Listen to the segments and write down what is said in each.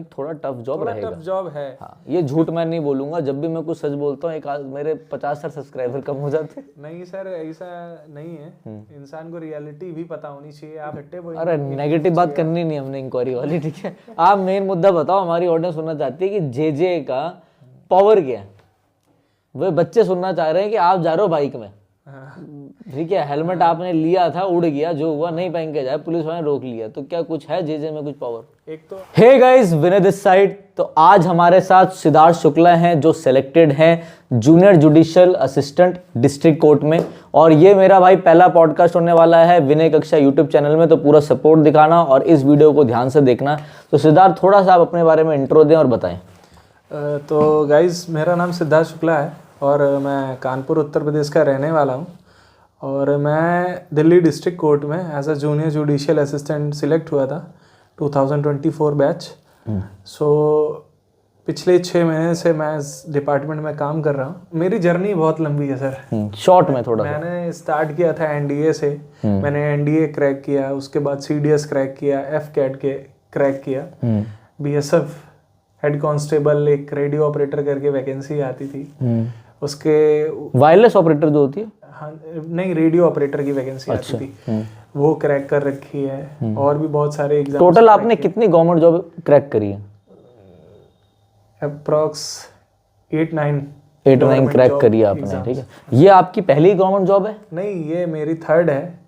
में थोड़ा tough job रहेगा। टफ जॉब है। हाँ, ये झूठ मैं नहीं बोलूंगा, जब भी मैं कुछ सच बोलता हूँ एक मेरे 50 सब्सक्राइबर कम हो जाते। नहीं सर, ऐसा नहीं है, इंसान को रियलिटी भी पता होनी चाहिए। आप अरे नेगेटिव बात करनी नहीं हमने इंक्वायरी वाली, ठीक है। आप मेन मुद्दा बताओ, हमारी ऑडियंस सुनना चाहती है कि जे का पावर क्या है। वो बच्चे सुनना चाह रहे हैं कि आप जा रहे हो बाइक में, ठीक है, हेलमेट आपने लिया था, उड़ गया, जो हुआ नहीं पहन के जाए, पुलिस वाले रोक लिया, तो क्या कुछ है जे में कुछ पावर? एक तो hey guys, Vinay this side. तो आज हमारे साथ सिद्धार्थ शुक्ला हैं जो सिलेक्टेड हैं junior judicial assistant district court में, और ये मेरा भाई पहला पॉडकास्ट होने वाला है विनय कक्षा यूट्यूब चैनल में, तो पूरा सपोर्ट दिखाना और इस वीडियो को ध्यान से देखना। तो सिद्धार्थ, थोड़ा सा आप अपने बारे में इंट्रो दें और बताएं। तो गाइस, मेरा नाम सिद्धार्थ शुक्ला है और मैं कानपुर उत्तर प्रदेश का रहने वाला हूँ, और मैं दिल्ली डिस्ट्रिक्ट कोर्ट में as a junior judicial assistant select हुआ था 2024 बैच। सो पिछले 6 महीने से मैं इस डिपार्टमेंट में काम कर रहा हूँ। मेरी जर्नी बहुत लंबी है सर। शॉर्ट में थोड़ा मैंने स्टार्ट किया था एनडीए से। मैंने एनडीए क्रैक किया, उसके बाद सीडीएस क्रैक किया, एफकैट के क्रैक किया, बीएसएफ हेड कांस्टेबल, एक रेडियो ऑपरेटर करके वैकेंसी आती थी, उसके वायरलेस ऑपरेटर जो होती है, हाँ नहीं, रेडियो ऑपरेटर की वैकेंसी आती थी, वो क्रैक कर रखी है। और भी बहुत सारे एग्जाम। टोटल आपने कितनी गवर्नमेंट जॉब क्रैक करी है? अप्रॉक्स 8-9 क्रैक करी है आपने, ठीक है। ये आपकी पहली गवर्नमेंट जॉब है? नहीं, ये मेरी थर्ड है।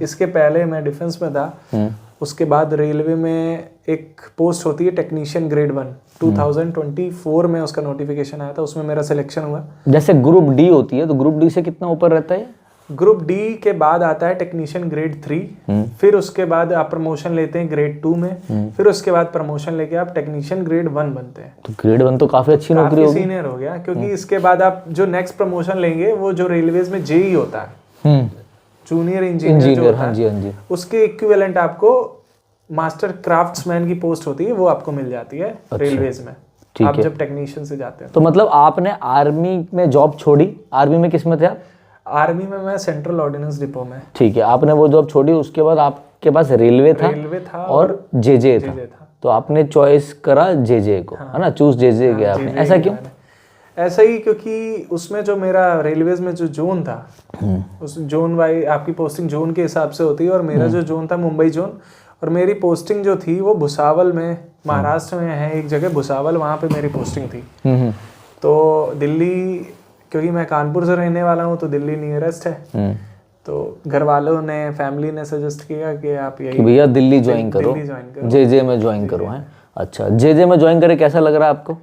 इसके पहले मैं डिफेंस में था। उसके बाद रेलवे में एक पोस्ट होती है टेक्नीशियन ग्रेड 1, 2024 में उसका नोटिफिकेशन आया था, उसमें मेरा सिलेक्शन हुआ। जैसे ग्रुप डी होती है, तो ग्रुप डी से कितना ऊपर रहता है? ग्रुप डी के बाद आता है टेक्नीशियन ग्रेड 3, फिर उसके बाद आप प्रमोशन लेते हैं ग्रेड 2 में, फिर उसके बाद प्रमोशन लेके आप टेक्नीशियन ग्रेड 1 बनते हैं। तो ग्रेड 1 तो काफी अच्छी नौकरी होगी। सीनियर हो गया, क्योंकि इसके बाद आप जो नेक्स्ट प्रमोशन लेंगे वो जो रेलवेज में जेई होता है, जूनियर इंजीनियर जो होता है, उसके इक्विवेलेंट आपको मास्टर क्राफ्ट्समैन की पोस्ट होती है, वो आपको मिल जाती है रेलवेज में, आप जब टेक्नीशियन से जाते हैं। तो मतलब आपने आर्मी में जॉब छोड़ी, आर्मी में किस में थे आप? आर्मी में मैं सेंट्रल ऑर्डिनेंस डिपो में। ठीक है, आपने वो जॉब छोड़ी, उसके बाद आपके पास रेलवे था और जे था, तो आपने चॉइस करा जे को, है ना, चूज जे गया आपने। ऐसा क्यों? ऐसा ही क्योंकि उसमें जो मेरा रेलवेज में जो जोन था, उस जोन वाई आपकी पोस्टिंग जोन के हिसाब से होती है, और मेरा जो जोन था मुंबई जोन, और मेरी पोस्टिंग जो थी वो भुसावल में, महाराष्ट्र में है एक जगह भुसावल, वहाँ पे मेरी पोस्टिंग थी। तो दिल्ली, क्योंकि मैं कानपुर से रहने वाला हूँ, तो दिल्ली नियरेस्ट है, तो घर वालों ने, फैमिली ने सजेस्ट किया कि आप यही भैया दिल्ली ज्वाइन करो, जे में ज्वाइन करो। है अच्छा, जे में ज्वाइन करे कैसा लग रहा है आपको?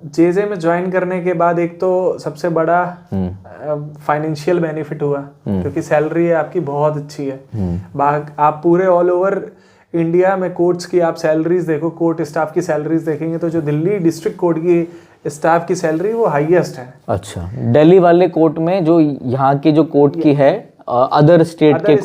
जे में ज्वाइन करने के बाद एक तो सबसे बड़ा फाइनेंशियल बेनिफिट हुआ, क्योंकि सैलरी आपकी बहुत अच्छी है। आप पूरे ऑल ओवर इंडिया में कोर्ट्स की आप सैलरीज देखो, कोर्ट स्टाफ की सैलरीज देखेंगे, तो जो दिल्ली डिस्ट्रिक्ट कोर्ट की स्टाफ की सैलरी वो हाईएस्ट है। अच्छा, दिल्ली वाले कोर्ट में जो यहाँ की जो कोर्ट की है, अदर स्टेट के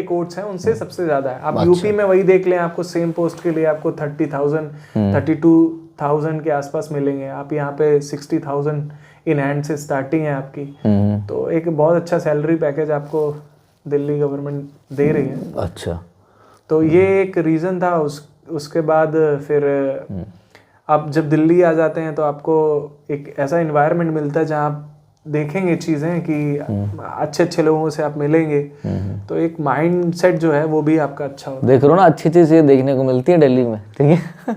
कोर्ट्स हैं उनसे सबसे ज्यादा है। आप यूपी में वही देख लें, आपको सेम पोस्ट के लिए आपको 30,000 32,000 के आसपास मिलेंगे, आप यहाँ पे 60,000 इन हैंड से स्टार्टिंग है आपकी। तो एक बहुत अच्छा सैलरी पैकेज आपको दिल्ली गवर्नमेंट दे रही है। अच्छा, तो ये एक रीजन था। उसके बाद फिर आप जब दिल्ली आ जाते हैं तो आपको एक ऐसा एनवायरनमेंट मिलता है जहाँ आप देखेंगे चीजें कि अच्छे अच्छे लोगों से आप मिलेंगे, तो एक माइंड सेट जो है वो भी आपका अच्छा होता है। देख रहे हो ना, अच्छी चीजें देखने को मिलती है दिल्ली में, ठीक है।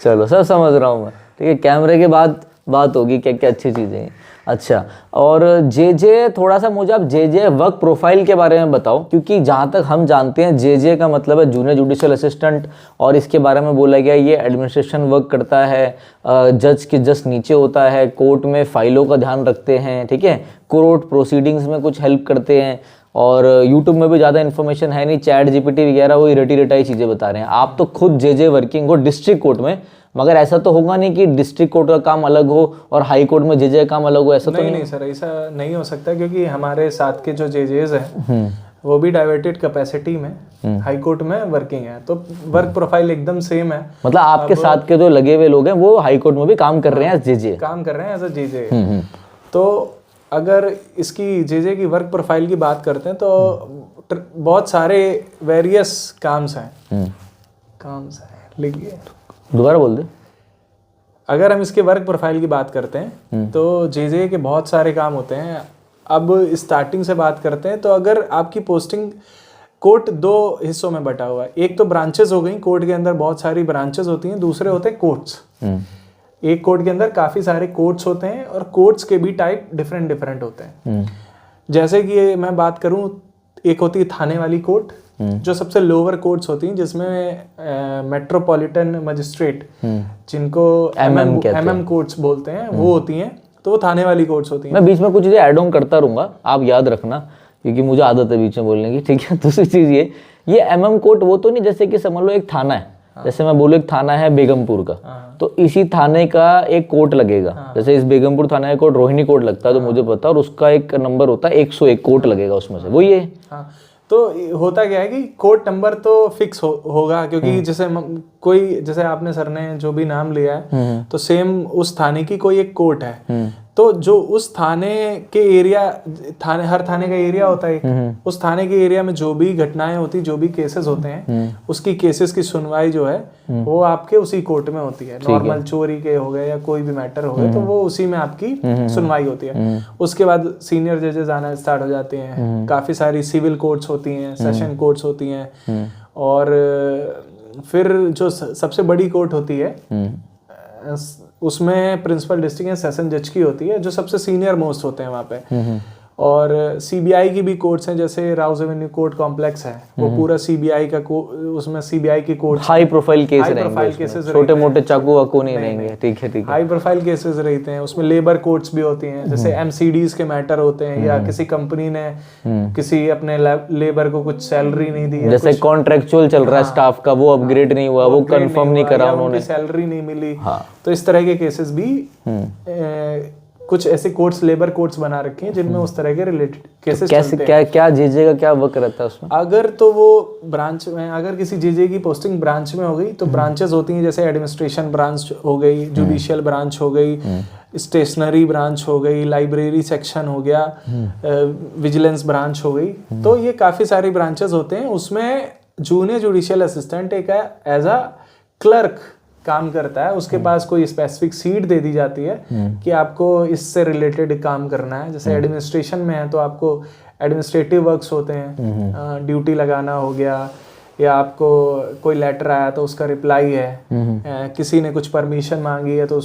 चलो, सब समझ रहा हूँ मैं, ठीक है। कैमरे के बाद बात होगी क्या क्या अच्छी चीजें हैं। अच्छा, और जे थोड़ा सा मुझे आप जे वर्क प्रोफाइल के बारे में बताओ, क्योंकि जहाँ तक हम जानते हैं जे का मतलब है जूनियर जुडिशियल असिस्टेंट, और इसके बारे में बोला गया ये एडमिनिस्ट्रेशन वर्क करता है, जज के जस्ट नीचे होता है, कोर्ट में फाइलों का ध्यान रखते हैं, ठीक है, कोर्ट प्रोसीडिंग्स में कुछ हेल्प करते हैं, और यूट्यूब में भी ज़्यादा इन्फॉर्मेशन है नहीं, चैट जीपीटी वगैरह वही रटाई चीज़ें बता रहे हैं। आप तो खुद जे वर्किंग हो डिस्ट्रिक्ट कोर्ट में, मगर ऐसा तो होगा नहीं कि डिस्ट्रिक्ट कोर्ट का काम अलग हो और हाई कोर्ट में जे का काम अलग हो, ऐसा तो नहीं सर, ऐसा नहीं हो सकता, क्योंकि हमारे साथ के जो जेजेस हैं वो भी डाइवर्टेड कैपेसिटी में हाई कोर्ट में वर्किंग है, तो वर्क प्रोफाइल एकदम सेम है। मतलब आपके साथ के जो लगे हुए लोग हैं वो हाई कोर्ट में भी काम कर रहे हैं जे काम कर रहे हैं एज अ जे। तो अगर इसकी जे की वर्क प्रोफाइल की बात करते हैं तो बहुत सारे वेरियस काम्स हैं, लिखिए। दोबारा बोल दे। अगर हम इसके वर्क प्रोफाइल की बात करते हैं तो जेजे के बहुत सारे काम होते हैं। अब स्टार्टिंग से बात करते हैं तो अगर आपकी पोस्टिंग, कोर्ट दो हिस्सों में बटा हुआ है। एक तो ब्रांचेस हो गई, कोर्ट के अंदर बहुत सारी ब्रांचेस होती हैं। दूसरे होते हैं कोर्ट्स। एक कोर्ट के अंदर काफ़ी सारे कोर्ट्स होते हैं और कोर्ट्स के भी टाइप डिफरेंट डिफरेंट होते हैं। जैसे कि मैं बात करूं, एक होती है थाने वाली कोर्ट, जो सबसे लोअर कोर्ट्स होती हैं, जिसमें मेट्रोपॉलिटन मजिस्ट्रेट, जिनको एमएम कोर्ट्स बोलते हैं, वो होती हैं। तो वो थाने वाली कोर्ट्स होती हैं। मैं बीच में कुछ चीज़ें ऐड ऑन करता रहूँगा, आप याद रखना, क्योंकि मुझे आदत है बीच में बोलने की, ठीक है। दूसरी चीज़ ये एमएम कोर्ट वो तो नहीं, जैसे कि समझ लो एक थाना है, जैसे मैं बोलूँ एक थाना है बेगमपुर का, तो इसी थाने का एक कोर्ट लगेगा। जैसे इस बेगमपुर थाना का कोर्ट रोहिणी कोर्ट लगता है, तो मुझे पता, और उसका एक नंबर होता है 101 कोर्ट लगेगा उसमें से, वो ये। हाँ, तो होता क्या है कि कोर्ट नंबर तो फिक्स होगा, क्योंकि जैसे कोई, जैसे आपने सर ने जो भी नाम लिया है, तो सेम उस थाने की कोई एक कोर्ट है। तो जो उस थाने के एरिया, हर थाने का एरिया होता है, उस थाने के एरिया में जो भी घटनाएं होती, जो भी केसेस होते हैं, उसकी केसेस की सुनवाई जो है वो आपके उसी कोर्ट में होती है। नॉर्मल चोरी के हो गए या कोई भी मैटर हो गए, तो वो उसी में आपकी सुनवाई होती है। उसके बाद सीनियर जजेस आना स्टार्ट हो जाते हैं। काफी सारी सिविल कोर्ट्स होती हैं, सेशन कोर्ट्स होती हैं, और फिर जो सबसे बड़ी कोर्ट होती है उसमें प्रिंसिपल डिस्ट्रिक्ट या सेशन जज की होती है, जो सबसे सीनियर मोस्ट होते हैं वहाँ पे। और सीबीआई की भी कोर्ट्स हैं, जैसे राउज एवेन्यू कोर्ट कॉम्प्लेक्स है, वो पूरा सीबीआई का उसमें सीबीआई की कोर्ट, हाई प्रोफाइल केसेस, छोटे मोटे चाकू वाकू नहीं रहेंगे, ठीक है, हाई प्रोफाइल केसेस रहते हैं। उसमें लेबर कोर्ट्स भी होती हैं, जैसे एमसीडीज के मैटर होते हैं, या किसी कंपनी ने किसी अपने लेबर को कुछ सैलरी नहीं दी, जैसे कॉन्ट्रेक्चुअल चल रहा है स्टाफ का, वो अपग्रेड नहीं हुआ, वो कंफर्म नहीं करा उन्होंने, सैलरी नहीं मिली, तो इस तरह के केसेस भी कुछ ऐसे कोर्ट्स, लेबर कोर्ट्स बना रखे हैं, जिनमें उस तरह के रिलेटेड केसेस चलते हैं। क्या जेजे का क्या वर्क रहता है उसमें? अगर तो वो ब्रांच में, अगर किसी जेजे की पोस्टिंग ब्रांच में हो गई, तो ब्रांचेस होती हैं, जैसे एडमिनिस्ट्रेशन ब्रांच हो गई, जुडिशियल ब्रांच हो गई, स्टेशनरी ब्रांच हो गई, लाइब्रेरी सेक्शन हो गया, विजिलेंस ब्रांच हो गई। तो ये काफी सारी ब्रांचेस होते हैं। उसमें जूनियर जुडिशियल असिस्टेंट एक एज अ क्लर्क काम करता है। उसके पास कोई स्पेसिफिक सीट दे दी जाती है कि आपको इससे रिलेटेड काम करना है। जैसे एडमिनिस्ट्रेशन में है तो आपको एडमिनिस्ट्रेटिव वर्क्स होते हैं, ड्यूटी लगाना हो गया, या आपको कोई लेटर आया तो उसका रिप्लाई है, किसी ने कुछ परमिशन मांगी है तो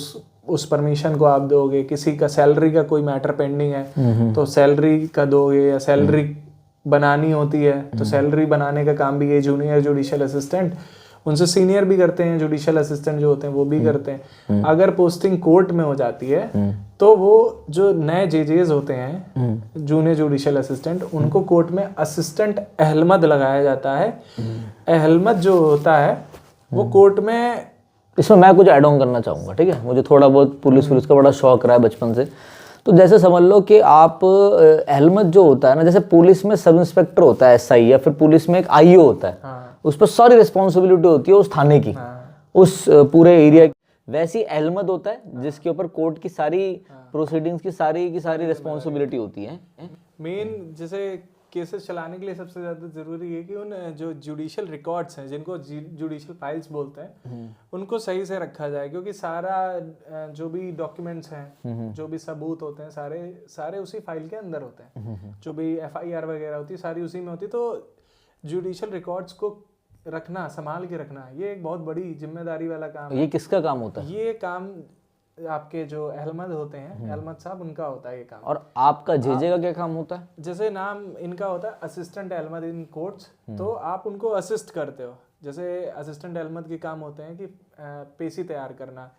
उस परमिशन को आप दोगे, किसी का सैलरी का कोई मैटर पेंडिंग है तो सैलरी का दोगे, या सैलरी बनानी होती है तो सैलरी बनाने का काम भी ये जूनियर जुडिशियल असिस्टेंट, उनसे सीनियर भी करते हैं, जुडिशियल असिस्टेंट जो होते हैं वो भी करते हैं। अगर पोस्टिंग कोर्ट में हो जाती है तो वो जो नए जेजेस होते हैं, जूनियर जुडिशियल असिस्टेंट, उनको कोर्ट में असिस्टेंट अहलमद लगाया जाता है। अहलमद जो होता है वो कोर्ट में, इसमें मैं कुछ ऐड ऑन करना चाहूँगा, ठीक है। मुझे थोड़ा बहुत पुलिस का बड़ा शौक रहा है बचपन से। तो जैसे समझ लो कि आप अहलमद जो होता है ना, जैसे पुलिस में सब इंस्पेक्टर होता है एसआई, या फिर पुलिस में एक आईओ होता है, उस पर सारी रिस्पॉन्सिबिलिटी होती है उस थाने की, उस पूरे एरिया की। वैसी अहलमद होता है जिसके ऊपर कोर्ट की सारी प्रोसीडिंग्स की सारी रिस्पॉन्सिबिलिटी होती है। मेन जैसे केसेस चलाने के लिए सबसे ज्यादा जरूरी है कि उन जो जुडिशियल रिकॉर्ड्स हैं, जिनको जुडिशियल फाइल्स बोलते हैं, उनको सही से रखा जाए, क्योंकि सारा जो भी डॉक्यूमेंट्स हैं, जो भी सबूत होते हैं, सारे उसी फाइल के अंदर होते हैं। जो भी एफआईआर वगैरह होती है सारी उसी में होती है। तो जुडिशियल रिकॉर्ड्स को रखना, संभाल के रखना, ये एक बहुत बड़ी जिम्मेदारी वाला काम है। ये किसका काम होता है? ये काम आपके जो अहलमद होते हैं, अहलमद साहब, उनका होता है ये काम। और आपका जेजे का क्या काम होता है? जैसे नाम इनका होता है असिस्टेंट अहलमद इन कोर्ट्स, तो आप उनको असिस्ट करते हो। जैसे असिस्टेंट अहलमद के काम होते हैं कि पेशी तैयार करना।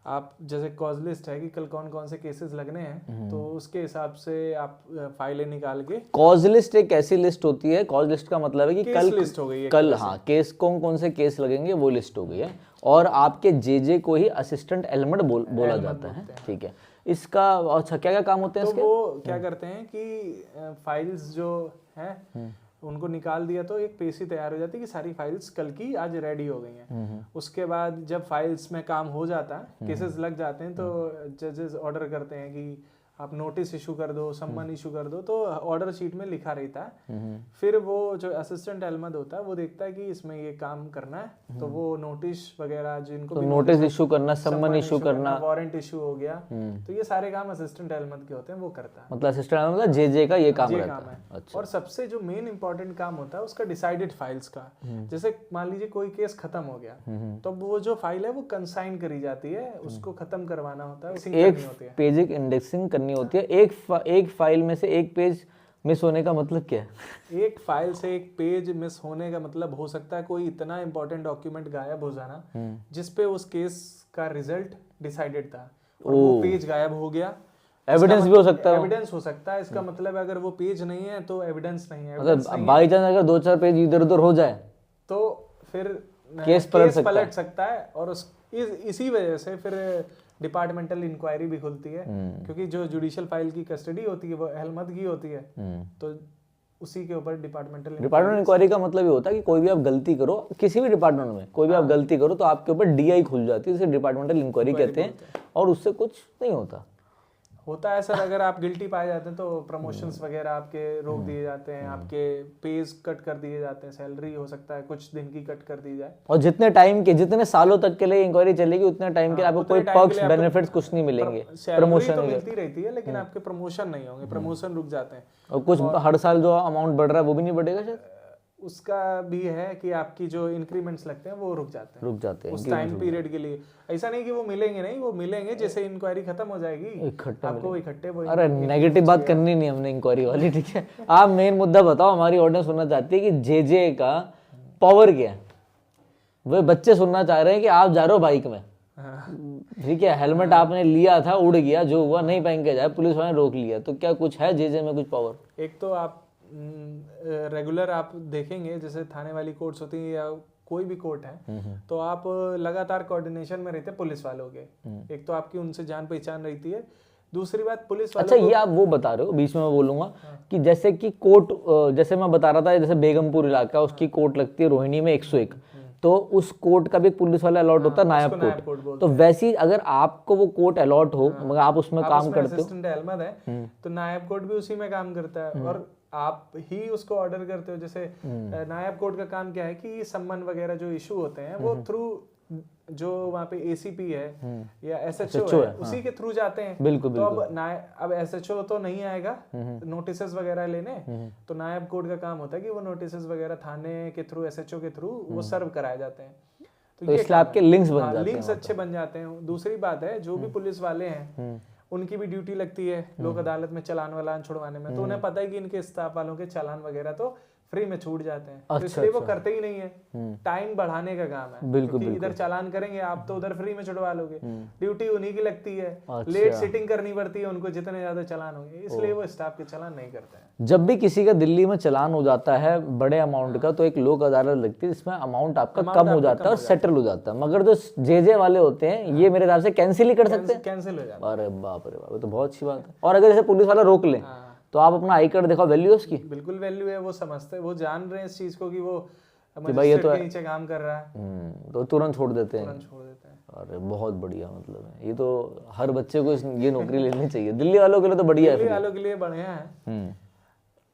आप जैसे कॉज लिस्ट है कि कल कौन कौन से केसेस लगने हैं, तो उसके हिसाब से आप फाइलें निकाल के। कॉज लिस्ट एक ऐसी लिस्ट होती है, कॉज लिस्ट का मतलब है कि कल लिस्ट हो गई है, कल हाँ केस कौन से केस लगेंगे वो लिस्ट हो गई है, और आपके जेजे को ही असिस्टेंट अहलमद बोला जाता है, ठीक है। इसका अच्छा क्या क्या काम होते हैं तो इसके? वो क्या करते हैं कि फाइल्स जो हैं उनको निकाल दिया तो एक पेशी तैयार हो जाती है कि सारी फाइल्स कल की आज रेडी हो गई हैं। उसके बाद जब फाइल्स में काम हो जाता है, केसेस लग जाते हैं, तो जजेस ऑर्डर करते हैं कि आप नोटिस इशू कर दो, सम्मन इशू कर दो, तो ऑर्डर शीट में लिखा रहता है। फिर वो जो असिस्टेंट अहमद होता है वो देखता है कि इसमें ये काम करना है, तो वो नोटिस वगैरह जिनको भी नोटिस इशू करना, सम्मन इशू करना, वारंट इशू हो गया, तो ये सारे काम असिस्टेंट अहमद के होते हैं, वो करता है। मतलब असिस्टेंट मतलब जे का ये काम रहता है। अच्छा। और सबसे जो मेन इंपॉर्टेंट काम होता है उसका डिसाइडेड फाइल्स का। जैसे मान लीजिए कोई केस खत्म हो गया, तो वो जो फाइल है वो कंसाइन करी जाती है, उसको खत्म करवाना होता है, एक पेज की इंडेक्सिंग करनी होती है। एक फाइल में से एक पेज मिस होने का मतलब क्या है? एक फाइल से एक पेज मिस होने का मतलब हो सकता है कोई इतना इंपॉर्टेंट डॉक्यूमेंट गायब हो जाना जिसपे उस केस का रिजल्ट डिसाइडेड था, और वो पेज गायब हो गया। एविडेंस भी हो सकता है, एविडेंस हो सकता है। इसका मतलब अगर वो पेज नहीं है तो एविडेंस नहीं है। मतलब बाई चांस अगर 2-4 पेज इधर उधर हो जाए तो फिर केस पलट सकता है। और इसी वजह से फिर डिपार्टमेंटल इंक्वायरी भी खुलती है, क्योंकि जो जुडिशियल फाइल की कस्टडी होती है वो अहमद की होती है, तो उसी के ऊपर डिपार्टमेंटल इंक्वायरी का मतलब ये होता है कि कोई भी आप गलती करो किसी भी डिपार्टमेंट में, कोई भी आप गलती करो तो आपके ऊपर डीआई खुल जाती है, इसे डिपार्टमेंटल इंक्वायरी कहते हैं, और उससे कुछ नहीं होता है सर। अगर आप गिल्टी पाए जाते हैं तो प्रमोशंस वगैरह आपके रोक दिए जाते हैं, आपके पेज कट कर दिए जाते हैं, सैलरी हो सकता है कुछ दिन की कट कर दी जाए, और जितने सालों तक के लिए इंक्वायरी चलेगी उतने टाइम के लिए आपको कोई पर्क्स बेनिफिट्स कुछ नहीं मिलेंगे। प्रमोशन तो मिलती रहती है लेकिन आपके प्रमोशन नहीं होंगे, प्रमोशन रुक जाते हैं। और कुछ हर साल जो अमाउंट बढ़ रहा है वो भी नहीं बढ़ेगा शायद। उसका भी है कि आपकी जो इंक्रीमेंट्स लगते हैं वो रुक जाते हैं उस टाइम पीरियड के लिए। ऐसा नहीं कि वो मिलेंगे नहीं, वो मिलेंगे जैसे इंक्वायरी खत्म हो जाएगी आपको इकट्ठे। अरे नेगेटिव बात करनी नहीं हमने इंक्वायरी वाली, ठीक है। आप मेन मुद्दा बताओ, हमारी ऑडियंस सुनना चाहती है कि जे का पावर क्या है। वो बच्चे सुनना चाह रहे हैं कि आप जा रहे हो बाइक में, ठीक है, हेलमेट आपने लिया था, उड़ गया, जो हुआ नहीं पहन के जाए, पुलिस वाले ने रोक लिया, तो क्या कुछ है जे में कुछ पावर? एक तो आप रेगुलर आप देखेंगे जैसे थाने वाली कोर्ट्स होती है या कोई भी कोर्ट है, तो आप लगातार कोऑर्डिनेशन में रहते हैं पुलिस वालों के। एक तो आपकी उनसे जान पहचान रहती है, दूसरी बात पुलिस वालों अच्छा ये आप वो बता रहे हो, बीच में मैं बोलूंगा कि जैसे कि कोर्ट, जैसे मैं बता रहा था, जैसे बेगमपुर इलाका उसकी कोर्ट लगती है रोहिणी में 101, तो उस कोर्ट का भी पुलिस वाला अलॉट होता है, नायब कोर्ट। तो वैसी अगर आपको वो कोर्ट अलॉट हो, मगर आप उसमें काम करते हो, असिस्टेंट अहमद है तो नायब कोर्ट भी उसी में काम करता है, और आप ही उसको ऑर्डर करते हो। जैसे नायब कोर्ट का काम क्या है कि सम्मन वगैरह जो इशू होते हैं वो थ्रू जो वहाँ पे एसीपी है या एसएचओ है उसी के थ्रू जाते हैं। बिल्कुल तो अब एसएचओ तो नहीं आएगा नोटिसेस वगैरह लेने, तो नायब कोर्ट का काम होता है कि वो नोटिसेस वगैरह थाने के थ्रू, एसएचओ के थ्रू वो सर्व कराए जाते हैं। तो इसलिए आपके लिंक्स बन जाते हैं, लिंक्स अच्छे बन जाते हैं। दूसरी बात है जो भी पुलिस वाले हैं उनकी भी ड्यूटी लगती है लोक अदालत में चालान वालान छुड़वाने में, तो उन्हें पता है कि इनके स्टाफ वालों के चालान वगैरह तो फ्री में छूट जाते हैं। तो इसलिए वो करते ही नहीं है, टाइम बढ़ाने का काम है। बिल्कुल, इधर चालान करेंगे आप तो उधर फ्री में छुड़वा लोगे, ड्यूटी उन्हीं की लगती है, लेट सिटिंग करनी पड़ती है उनको जितने ज्यादा चालान होंगे, इसलिए वो स्टाफ के चालान नहीं करते हैं। जब भी किसी का दिल्ली में चालान हो जाता है बड़े अमाउंट का, तो एक लोक अदालत लगती है जिसमें अमाउंट आपका कम हो जाता है और सेटल हो जाता है, मगर जो जे वाले होते हैं ये मेरे हिसाब से कैंसिल ही कर सकते हैं, कैंसिल हो जाता है। अरे बाप रे बाप, तो बहुत अच्छी बात है। और अगर जैसे पुलिस वाला रोक ले तो आप अपना आई कार्ड दिखाओ, वैल्यू है उसकी? बिल्कुल वैल्यू है, वो समझते हैं, वो जान रहे हैं इस चीज को कि वो मजिस्ट्रेट के नीचे काम कर रहा है, तो तुरंत छोड़ देते हैं। अरे बहुत बढ़िया, मतलब है ये तो हर बच्चे को ये नौकरी लेनी चाहिए। दिल्ली वालों के लिए तो बढ़िया है, दिल्ली वालों के लिए बढ़िया है।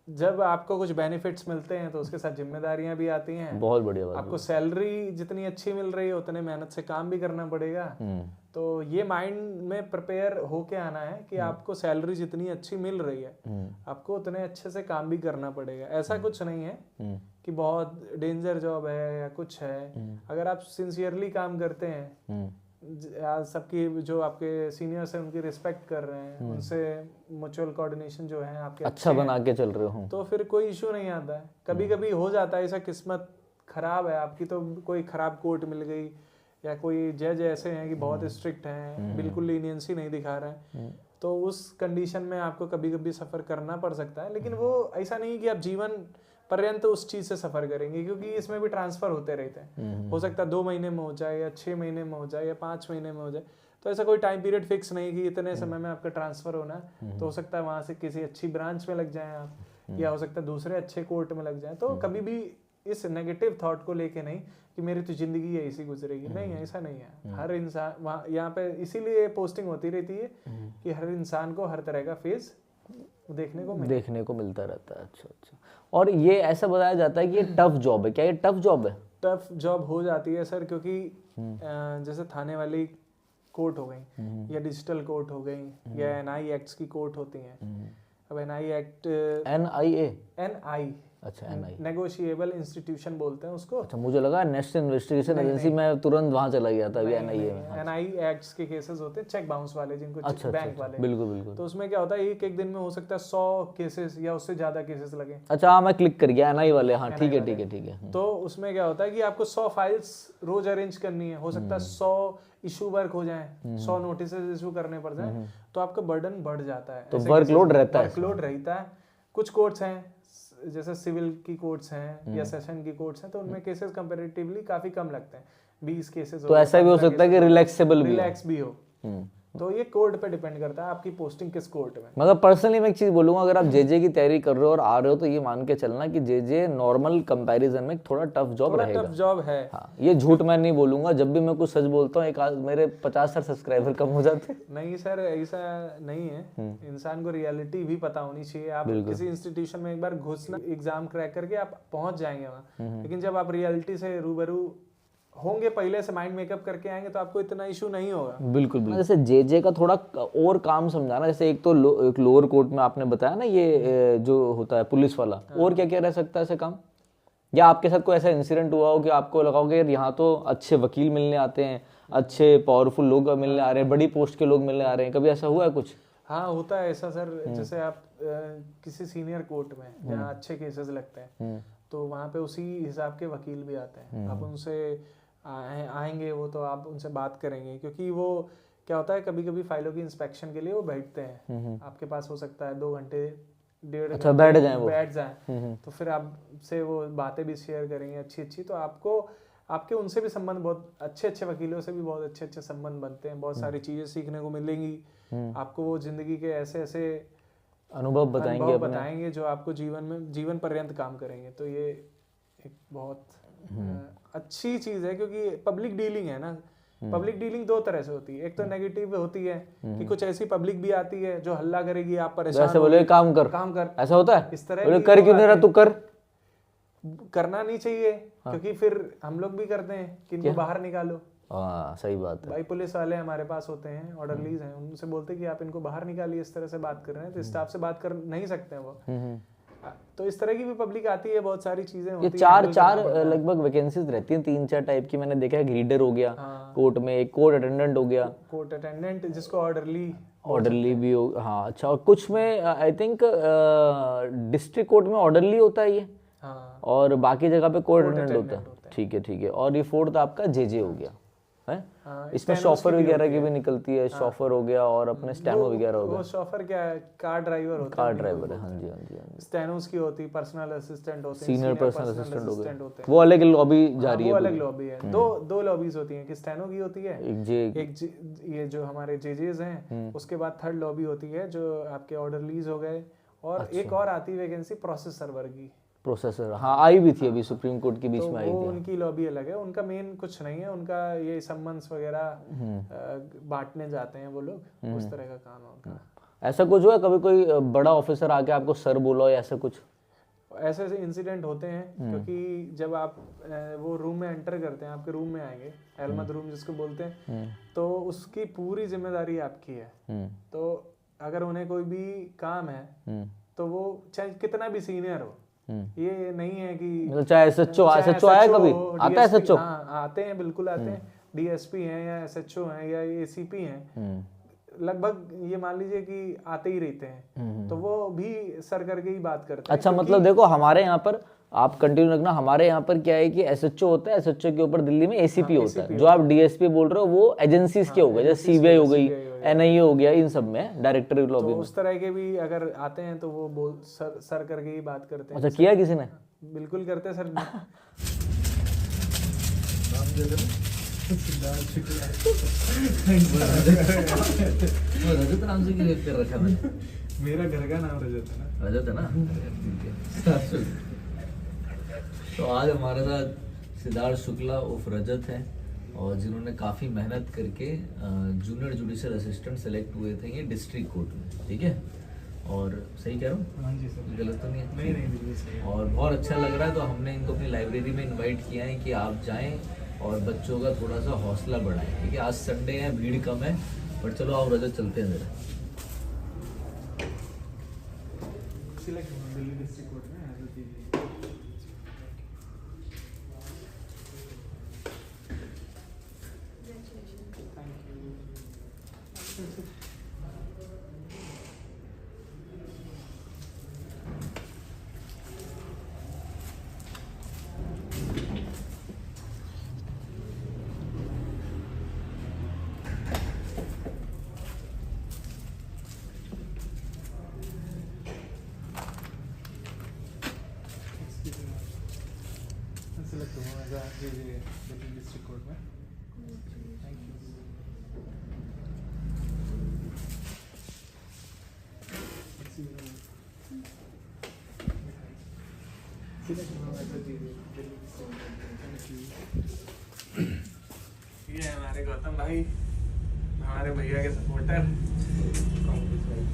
जब आपको कुछ बेनिफिट्स मिलते हैं तो उसके साथ जिम्मेदारियां भी आती हैं। बहुत बढ़िया बात। आपको सैलरी जितनी अच्छी मिल रही है उतने मेहनत से काम भी करना पड़ेगा, तो ये माइंड में प्रिपेयर होके आना है कि आपको सैलरी जितनी अच्छी मिल रही है आपको उतने अच्छे से काम भी करना पड़ेगा। ऐसा कुछ नहीं है कि बहुत डेंजर जॉब है या कुछ है। अगर आप सिंसियरली काम करते हैं, सबकी जो आपके सीनियर्स हैं उनकी रिस्पेक्ट कर रहे हैं, उनसे म्यूचुअल कोऑर्डिनेशन जो है आपके अच्छा बना के चल रहे हो, तो फिर कोई इशू नहीं आता है। कभी कभी हो जाता है ऐसा, किस्मत खराब है आपकी तो कोई खराब कोर्ट मिल गई या कोई जज ऐसे हैं कि बहुत स्ट्रिक्ट हैं, बिल्कुल लीनियंसी नहीं दिखा रहे हैं, तो उस कंडीशन में आपको कभी कभी सफ़र करना पड़ सकता है। लेकिन वो ऐसा नहीं कि आप जीवन पर्यंत उस चीज़ से सफ़र करेंगे, क्योंकि इसमें भी ट्रांसफ़र होते रहते हैं। हो सकता है 2 महीने में हो जाए या 6 महीने में हो जाए या 5 महीने में हो जाए, तो ऐसा कोई टाइम पीरियड फिक्स नहीं कि इतने समय में आपका ट्रांसफ़र होना है। तो हो सकता है वहाँ से किसी अच्छी ब्रांच में लग जाएं आप, या हो सकता है दूसरे अच्छे कोर्ट में लग जाएं। तो कभी भी इस नेगेटिव थॉट को लेके नहीं कि मेरी तो जिंदगी ऐसी गुजरेगी। नहीं, ऐसा नहीं है। हर इंसान वहाँ यहाँ पे इसीलिए पोस्टिंग होती रहती है कि हर इंसान को हर तरह का फेस देखने को मिलता रहता है। अच्छा अच्छा। और ये ऐसा बताया जाता है कि ये टफ जॉब है, क्या ये टफ जॉब है? टफ जॉब हो जाती है सर, क्योंकि जैसे थाने वाली कोर्ट हो गई या डिजिटल कोर्ट हो गई या NI एक्ट्स की कोर्ट होती हैं। अब NI एक्ट NI अच्छा NI नेगोशिएबल इंस्टीट्यूशन बोलते हैं उसको। अच्छा, मुझे लगा नेशनल इन्वेस्टिगेशन एजेंसी, मैं तुरंत वहां चला गया था। अभी NIA में NI एक्ट्स के केसेस होते हैं, चेक बाउंस वाले, जिनको अच्छा, बैंक अच्छा, वाले। बिल्कुल बिल्कुल। तो उसमें क्या होता है, एक दिन में हो सकता है 100 केसेस या उससे ज्यादा केसेस लगे। अच्छा हाँ, मैं क्लिक कर गया NI वाले। हाँ ठीक है ठीक है ठीक है। तो उसमें क्या होता है कि आपको 100 फाइल्स रोज अरेंज करनी है। हो सकता है 100 इशू वर्क हो जाए, 100 नोटिस इशू करने पड़ जाए, तो आपका बर्डन बढ़ जाता है। तो वर्कलोड रहता है। कुछ कोर्ट्स हैं जैसे सिविल की कोर्ट्स हैं या सेशन की कोर्ट्स हैं, तो उनमें केसेस कंपैरेटिवली काफी कम लगते हैं, 20 केसेस। तो ऐसा भी हो सकता है कि रिलैक्स भी हो। तो ये कोर्ट पे डिपेंड करता है आपकी पोस्टिंग किस कोर्ट में। मगर पर्सनली मैं एक चीज बोलूंगा, अगर आप जेजे की तैयारी कर रहे हो और आ रहे हो तो ये मान के चलना कि जेजे नॉर्मल कंपैरिजन में थोड़ा टफ जॉब रहेगा। टफ जॉब है। हाँ, ये झूठ मैं नहीं बोलूंगा। जब भी मैं कुछ सच बोलता हूँ, एक मेरे 50 सब्सक्राइबर कम हो जाते हैं। नहीं सर, ऐसा नहीं है। इंसान को रियलिटी भी पता होनी चाहिए। आप किसी इंस्टीट्यूशन में एक बार घुसना, एग्जाम क्रैक करके आप पहुंच जाएंगे वहाँ, लेकिन जब आप रियलिटी से रूबरू होंगे, पहले से माइंड मेकअप करके आएंगे, तो आपको इतना इशू नहीं होगा। बिल्कुल बिल्कुल। जैसे जेजे का थोड़ा और काम समझाना, जैसे एक तो एक लोअर कोर्ट में आपने बताया ना, ये जो होता है पुलिस वाला, और क्या क्या रह सकता है ऐसे काम? या आपके साथ कोई ऐसा इंसिडेंट हुआ हो कि आपको लगा हो कि यार यहाँ तो अच्छे वकील मिलने आते हैं, अच्छे पावरफुल लोग मिलने आ रहे हैं, बड़ी पोस्ट के लोग मिलने आ रहे हैं, कभी ऐसा हुआ है कुछ? हाँ, होता है ऐसा सर। जैसे आप किसी सीनियर कोर्ट में जहाँ अच्छे केसेस लगते हैं, तो वहाँ पे उसी हिसाब के वकील भी आते हैं। आप उनसे आएंगे, वो तो आप उनसे बात करेंगे, क्योंकि वो क्या होता है, कभी कभी फाइलों की इंस्पेक्शन के लिए वो बैठते हैं आपके पास। हो सकता है 2 घंटे 1.5 अच्छा, घंटे बैठ जाए, तो फिर आपसे वो बातें भी शेयर करेंगे अच्छी। तो आपके उनसे भी संबंध, बहुत अच्छे वकीलों से भी बहुत अच्छे संबंध बनते हैं। बहुत सारी चीजें सीखने को मिलेंगी आपको। वो जिंदगी के ऐसे अनुभव बताएंगे जो आपको जीवन पर्यंत काम करेंगे। तो ये एक बहुत अच्छी चीज है, क्योंकि पब्लिक डीलिंग है ना। पब्लिक डीलिंग 2 तरह से होती है। एक तो नेगेटिव होती है कि कुछ ऐसी पब्लिक भी आती है जो हल्ला करेगी, आप परेशान हो, बोले काम कर। ऐसा होता है, इस तरह बोले कर क्यों नहीं रहा तू, करना नहीं चाहिए। क्योंकि फिर हम लोग भी करते हैं कि इनको बाहर निकालो। हाँ सही बात है भाई, पुलिस वाले हमारे पास होते हैं, ऑर्डरलीज हैं, उनसे बोलते हैं कि आप इनको बाहर निकालिए, इस तरह से बात कर रहे हैं। तो स्टाफ से बात कर नहीं सकते हैं वो। तो इस तरह की भी पब्लिक आती है, बहुत सारी चीजें होती हैं। चार लगभग वैकेंसीज रहती हैं, 3-4 टाइप की मैंने देखा है। रीडर हो गया कोर्ट में, एक कोर्ट अटेंडेंट हो गया, कोर्ट अटेंडेंट जिसको ऑर्डरली भी हो। हाँ अच्छा। और कुछ में आई थिंक डिस्ट्रिक्ट कोर्ट में ऑर्डरली होता है ये, और बाकी जगह पे कोर्ट अटेंडेंट होता है। ठीक है। और ये 4th आपका जेजे हो गया है। इसमें शॉफर वगैरह की भी निकलती है। शॉफर हो गया और अपने स्टेनो वगैरह हो गया। वो शॉफर क्या है, कार ड्राइवर होता है। कार ड्राइवर है, हाँ जी। स्टेनोस की होती है, पर्सनल असिस्टेंट होते हैं, सीनियर पर्सनल असिस्टेंट हो गए। वो अलग लॉबी जा रही है, वो अलग लॉबी है। दो लॉबीज होती हैं, कि स्टेनो की होती है, एक ये जो हमारे जेजेस हैं। उसके बाद 3rd लॉबी होती है जो आपके ऑर्डरलीज हो गए, और एक और आती है वैकेंसी प्रोसेस सर्वर की। प्रोसेसर, हाँ आई भी थी अभी सुप्रीम कोर्ट के बीच में आई थी। उनकी लॉबी अलग है। उनका मेन कुछ नहीं है, उनका ये सम्मन्स वगैरह बांटने जाते हैं वो लोग। उस तरह का काम है उनका। ऐसा कुछ हुआ कभी, कोई बड़ा ऑफिसर आके आपको सर बोला या ऐसा कुछ? ऐसे इंसिडेंट होते हैं, क्योंकि जब आप वो रूम में एंटर करते हैं, आपके रूम में आएंगे, एलमद रूम जिसको बोलते हैं, तो उसकी पूरी जिम्मेदारी आपकी है। तो अगर उन्हें कोई भी काम है, तो वो चाहे कितना भी सीनियर हो, ये नहीं है कि चाहे SHO आया कभी, आता है SHO? आते हैं, बिल्कुल आते हैं। DSP हैं या SHO हैं या ACP हैं, लगभग ये मान लीजिए कि आते ही रहते हैं। तो वो भी सर करके ही बात करते हैं। अच्छा, मतलब देखो हमारे यहाँ पर, आप कंटिन्यू रखना, हमारे यहाँ पर क्या है कि SHO होता है, SHO के ऊपर दिल्ली में ACP होता है। जो आप DSP बोल रहे हो वो एजेंसीज के हो गए, जैसे CBI हो गई, NIA हो गया, इन सब में डायरेक्टर लॉबी में। उस तरह के भी अगर आते हैं तो वो सर करके ही बात करते हैं। अच्छा, किया किसी ने? बिल्कुल करते हैं सर। रजत नाम से क्यों कर रखा मैंने? मेरा घर का नाम रजत है ना। रजत है ना? तो आज हमारे साथ सिद्धार्थ शुक्ला उर्फ रजत हैं, और जिन्होंने काफ़ी मेहनत करके जूनियर जुडिशियल असिस्टेंट सेलेक्ट हुए थे ये डिस्ट्रिक्ट कोर्ट में, ठीक है। और सही कह रहा हूँ? हाँ जी सर। गलत तो नहीं है? नहीं नहीं बिल्कुल सही है। और बहुत अच्छा लग रहा है, तो हमने इनको अपनी लाइब्रेरी में इनवाइट किया है कि आप जाएं और बच्चों का थोड़ा सा हौसला बढ़ाएं, ठीक है। आज संडे है, भीड़ कम है, पर चलो आओ रजत चलते हैं ज़रा। सिलेक्ट हुआ दिल्ली डिस्ट्रिक्ट कोर्ट में as a thank you. Select हुआ as a Delhi district court में। Thank you. सिलेक्ट हुआ as a Delhi district court. Thank you. ये है हमारे गौतम भाई, हमारे भैया के सपोर्टर। कांग्रेस भाई।